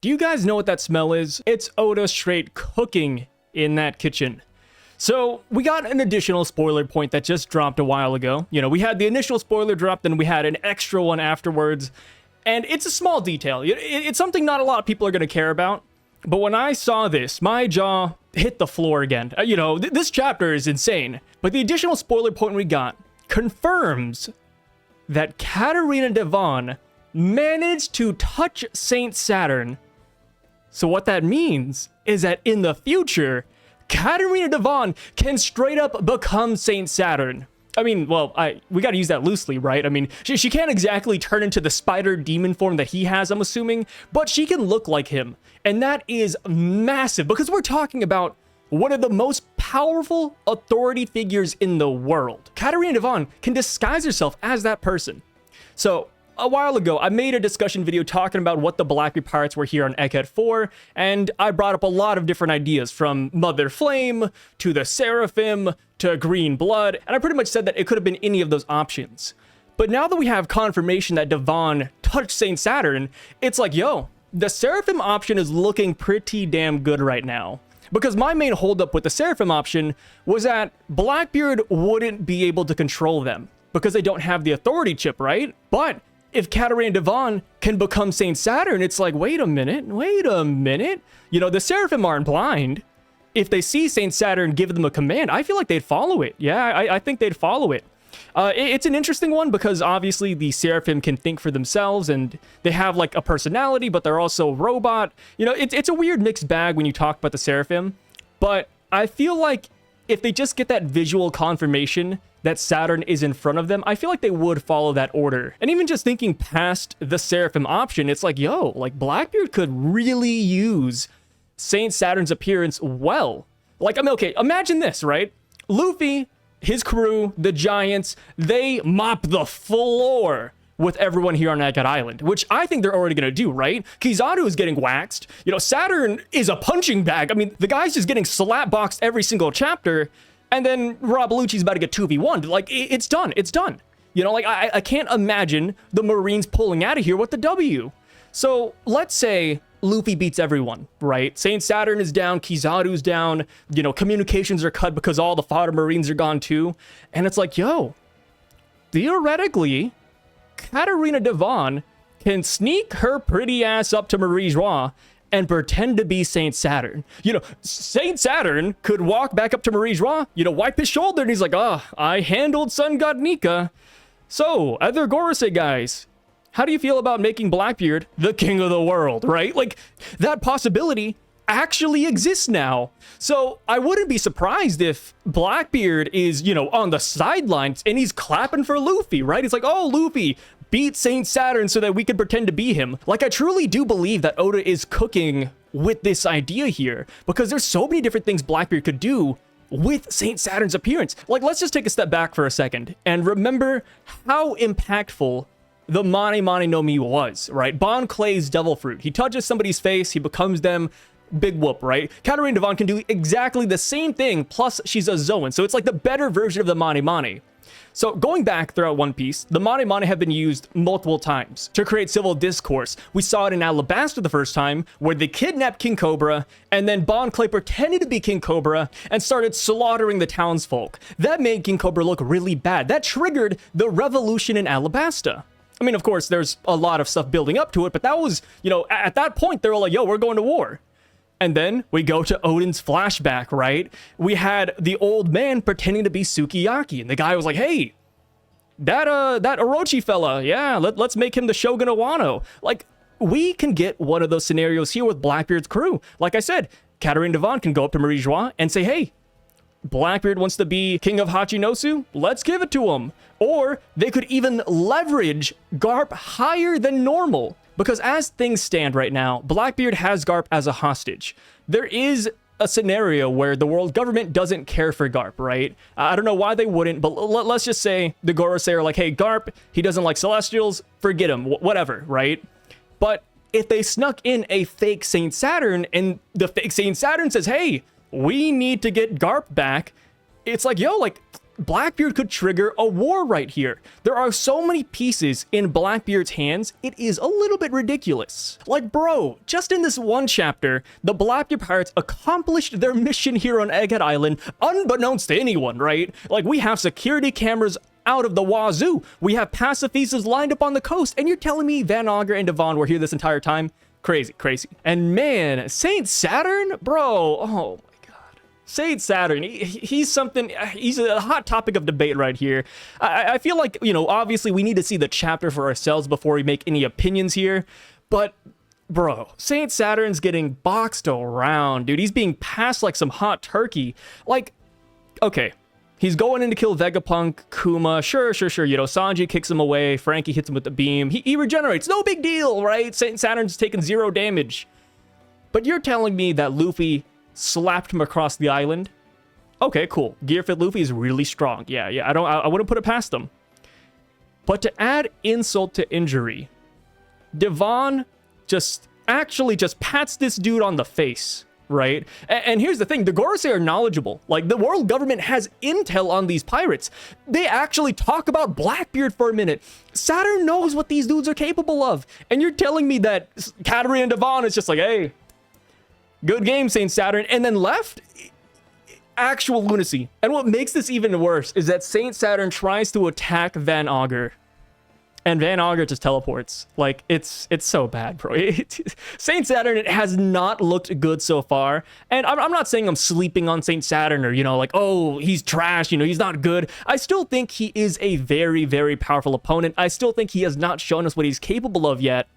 Do you guys know what that smell is? It's Oda straight cooking in that kitchen. So we got an additional spoiler point that just dropped a while ago. You know, we had the initial spoiler drop, then we had an extra one afterwards. And it's a small detail. It's something not a lot of people are going to care about. But when I saw this, my jaw hit the floor again. You know, this chapter is insane. But the additional spoiler point we got confirms that Katarina Devon managed to touch Saint Saturn. So what that means is that in the future, Katarina Devon can straight up become Saint Saturn. I mean, well, we got to use that loosely, right? I mean, she can't exactly turn into the spider demon form that he has, I'm assuming, but she can look like him. And that is massive because we're talking about one of the most powerful authority figures in the world. Katarina Devon can disguise herself as that person. So a while ago, I made a discussion video talking about what the Blackbeard Pirates were here on Egghead 4, and I brought up a lot of different ideas, from Mother Flame, to the Seraphim, to Green Blood, and I pretty much said that it could have been any of those options. But now that we have confirmation that Devon touched Saint Saturn, it's like, yo, the Seraphim option is looking pretty damn good right now. Because my main holdup with the Seraphim option was that Blackbeard wouldn't be able to control them, because they don't have the authority chip, right? But if Katarina Devon can become Saint Saturn, it's like, wait a minute. You know, the Seraphim aren't blind. If they see Saint Saturn give them a command, I feel like they'd follow it. Yeah, I think they'd follow it. It's an interesting one because obviously the Seraphim can think for themselves and they have like a personality, but they're also robot. You know, it's a weird mixed bag when you talk about the Seraphim, but I feel like if they just get that visual confirmation that Saturn is in front of them, I feel like they would follow that order. And even just thinking past the Seraphim option, it's like, yo, like Blackbeard could really use Saint Saturn's appearance well. Like, I mean, okay, imagine this, right? Luffy, his crew, the Giants, they mop the floor with everyone here on Egghead Island, which I think they're already gonna do, right? Kizaru is getting waxed. You know, Saturn is a punching bag. I mean, the guy's just getting slap-boxed every single chapter, and then Rob Bellucci's about to get 2v1'd. Like, it's done. It's done. You know, like, I can't imagine the Marines pulling out of here with the W. So, let's say Luffy beats everyone, right? Saint Saturn is down, Kizaru's down, you know, communications are cut because all the fodder Marines are gone too. And it's like, yo, theoretically, Katarina Devon can sneak her pretty ass up to Marie Joie and pretend to be Saint Saturn. You know, Saint Saturn could walk back up to Marie Joie, you know, wipe his shoulder, and he's like, I handled Sun God Nika. So, other Gorosei guys, how do you feel about making Blackbeard the king of the world, right? Like, that possibility actually exists now. So, I wouldn't be surprised if Blackbeard is, you know, on the sidelines and he's clapping for Luffy, right? It's like, oh, Luffy, beat Saint Saturn so that we can pretend to be him. Like, I truly do believe that Oda is cooking with this idea here, because there's so many different things Blackbeard could do with Saint Saturn's appearance. Like, let's just take a step back for a second and remember how impactful the Mane Mane no Mi was, right? Bon Clay's Devil Fruit. He touches somebody's face, he becomes them. Big whoop, right? Katarina Devon can do exactly the same thing, plus she's a Zoan, so it's like the better version of the Mane Mane. So going back throughout One Piece, the Mane Mane have been used multiple times to create civil discourse. We saw it in Alabasta the first time, where they kidnapped King Cobra, and then Bon Clay pretended to be King Cobra and started slaughtering the townsfolk. That made King Cobra look really bad. That triggered the revolution in Alabasta. I mean, of course, there's a lot of stuff building up to it, but that was, you know, at that point, they were like, yo, we're going to war. And then we go to Odin's flashback, right? We had the old man pretending to be Sukiyaki, and the guy was like, hey, that Orochi fella, yeah, let's make him the Shogun of Wano. Like, we can get one of those scenarios here with Blackbeard's crew. Like I said, Katarina Devon can go up to Marie Joie and say, hey, Blackbeard wants to be king of Hachinosu, let's give it to him. Or they could even leverage Garp higher than normal. Because as things stand right now, Blackbeard has Garp as a hostage. There is a scenario where the world government doesn't care for Garp, right? I don't know why they wouldn't, but let's just say the Gorosei are like, hey, Garp, he doesn't like Celestials, forget him, whatever, right? But if they snuck in a fake Saint Saturn and the fake Saint Saturn says, hey, we need to get Garp back, it's like, yo, like, Blackbeard could trigger a war right here. There are so many pieces in Blackbeard's hands, it is a little bit ridiculous. Like, bro, just in this one chapter, the Blackbeard pirates accomplished their mission here on Egghead Island, unbeknownst to anyone, right? Like, we have security cameras out of the wazoo. We have pacifistas lined up on the coast, and you're telling me Van Augur and Devon were here this entire time? Crazy, crazy. And man, Saint Saturn? Bro, oh Saint Saturn, he's something, he's a hot topic of debate right here. I feel like, you know, obviously we need to see the chapter for ourselves before we make any opinions here. But, bro, Saint Saturn's getting boxed around, dude. He's being passed like some hot turkey. Like, okay, he's going in to kill Vegapunk, Kuma, sure, you know, Sanji kicks him away, Frankie hits him with the beam. He regenerates, no big deal, right? Saint Saturn's taking 0 damage. But you're telling me that Luffy slapped him across the island? Okay, cool. Gearfit Luffy is really strong. Yeah, I wouldn't put it past them. But to add insult to injury, Devon just pats this dude on the face, right? And here's the thing, the Gorosei are knowledgeable. Like, the world government has intel on these pirates. They actually talk about Blackbeard for a minute. Saturn knows what these dudes are capable of. And you're telling me that Katarina and Devon is just like, hey, good game, Saint Saturn, and then left? Actual lunacy. And what makes this even worse is that Saint Saturn tries to attack Van Augur, and Van Augur just teleports. Like, it's so bad, bro. Saint Saturn, it has not looked good so far, and I'm not saying I'm sleeping on Saint Saturn or, you know, like, oh, he's trash, you know, he's not good. I still think he is a very, very powerful opponent. I still think he has not shown us what he's capable of yet.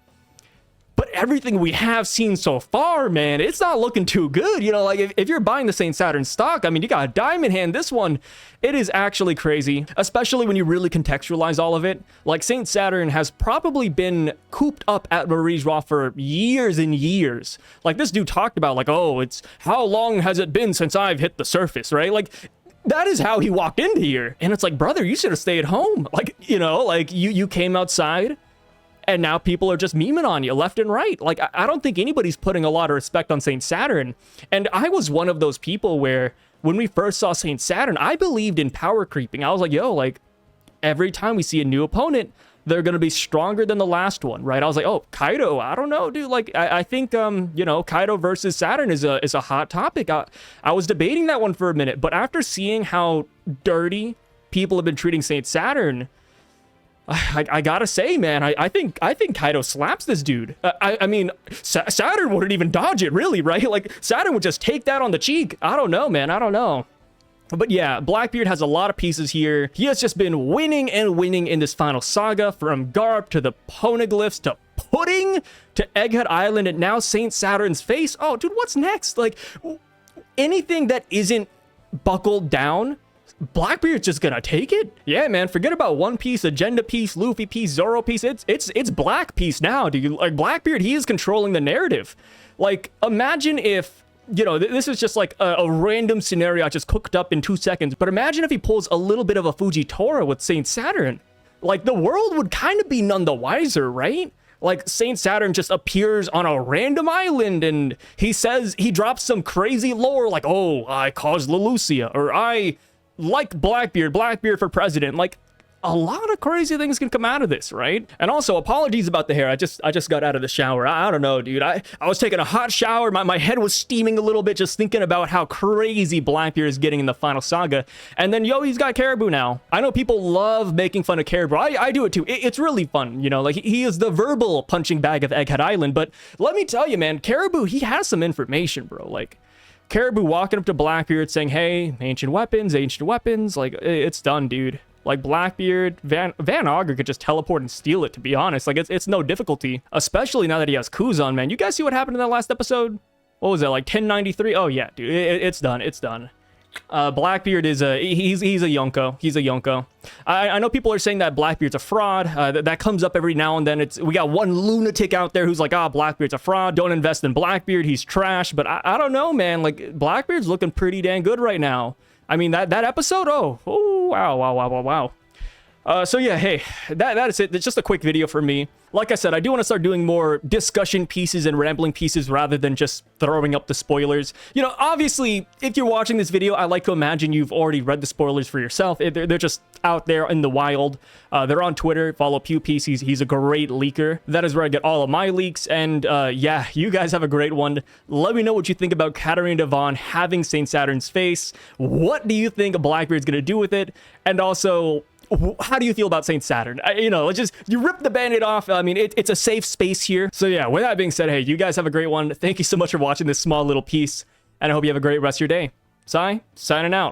But everything we have seen so far, man, it's not looking too good. You know, like, if you're buying the Saint Saturn stock, I mean, you got a diamond hand. This one, it is actually crazy, especially when you really contextualize all of it. Like, Saint Saturn has probably been cooped up at Marie's Raw for years and years. Like, this dude talked about, like, oh, it's how long has it been since I've hit the surface, right? Like, that is how he walked into here. And it's like, brother, you should have stayed home. Like, you know, like, you came outside, and now people are just memeing on you left and right. Like, I don't think anybody's putting a lot of respect on Saint Saturn. And I was one of those people where when we first saw Saint Saturn, I believed in power creeping. I was like, yo, like, every time we see a new opponent, they're going to be stronger than the last one, right? I was like, oh, Kaido, I don't know, dude. Like, I think, you know, Kaido versus Saturn is a hot topic. I was debating that one for a minute, but after seeing how dirty people have been treating Saint Saturn, I gotta say, man, I think Kaido slaps this dude. I mean, Saturn wouldn't even dodge it, really, right? Like, Saturn would just take that on the cheek. I don't know, man. I don't know. But yeah, Blackbeard has a lot of pieces here. He has just been winning and winning in this final saga, from Garp to the Poneglyphs to Pudding to Egghead Island and now Saint Saturn's face. Oh, dude, what's next? Like, anything that isn't buckled down, Blackbeard's just gonna take it. Yeah, man, forget about One Piece, Agenda Piece, Luffy Piece, Zoro Piece. It's Black Piece now, dude. Like, Blackbeard, he is controlling the narrative. Like, imagine if, you know, this is just like a random scenario I just cooked up in 2 seconds, but imagine if he pulls a little bit of a Fujitora with Saint Saturn. Like, the world would kind of be none the wiser, right? Like, Saint Saturn just appears on a random island and he says, he drops some crazy lore like, oh, I caused Leloucia, or I like Blackbeard for president. Like, a lot of crazy things can come out of this, right? And also, apologies about the hair. I just got out of the shower. I don't know, dude. I was taking a hot shower. My head was steaming a little bit just thinking about how crazy Blackbeard is getting in the final saga. And then, yo, he's got Caribou now. I know people love making fun of Caribou. I do it too. It's really fun, you know? Like, he is the verbal punching bag of Egghead Island. But let me tell you, man, Caribou, he has some information, bro. Like, Caribou walking up to Blackbeard saying, hey, ancient weapons, like, it's done, dude. Like, Blackbeard, Van Augur could just teleport and steal it, to be honest. Like, it's no difficulty, especially now that he has Kuzan, man. You guys see what happened in that last episode? What was that, like 1093? Oh, yeah, dude, it's done, it's done. Blackbeard is he's a Yonko. He's a Yonko. I know people are saying that Blackbeard's a fraud. That comes up every now and then. We got one lunatic out there who's like, Blackbeard's a fraud. Don't invest in Blackbeard. He's trash. But I don't know, man. Like, Blackbeard's looking pretty dang good right now. I mean, that episode, oh, wow. So yeah, hey, that is it. It's just a quick video for me. Like I said, I do want to start doing more discussion pieces and rambling pieces rather than just throwing up the spoilers. You know, obviously, if you're watching this video, I like to imagine you've already read the spoilers for yourself. They're just out there in the wild. They're on Twitter. Follow PewPeace. He's a great leaker. That is where I get all of my leaks. And yeah, you guys have a great one. Let me know what you think about Katarina Devon having Saint Saturn's face. What do you think Blackbeard's going to do with it? And also, how do you feel about Saint Saturn? You know, you rip the band-aid off. I mean, it's a safe space here. So yeah, with that being said, hey, you guys have a great one. Thank you so much for watching this small little piece, and I hope you have a great rest of your day. Signing out.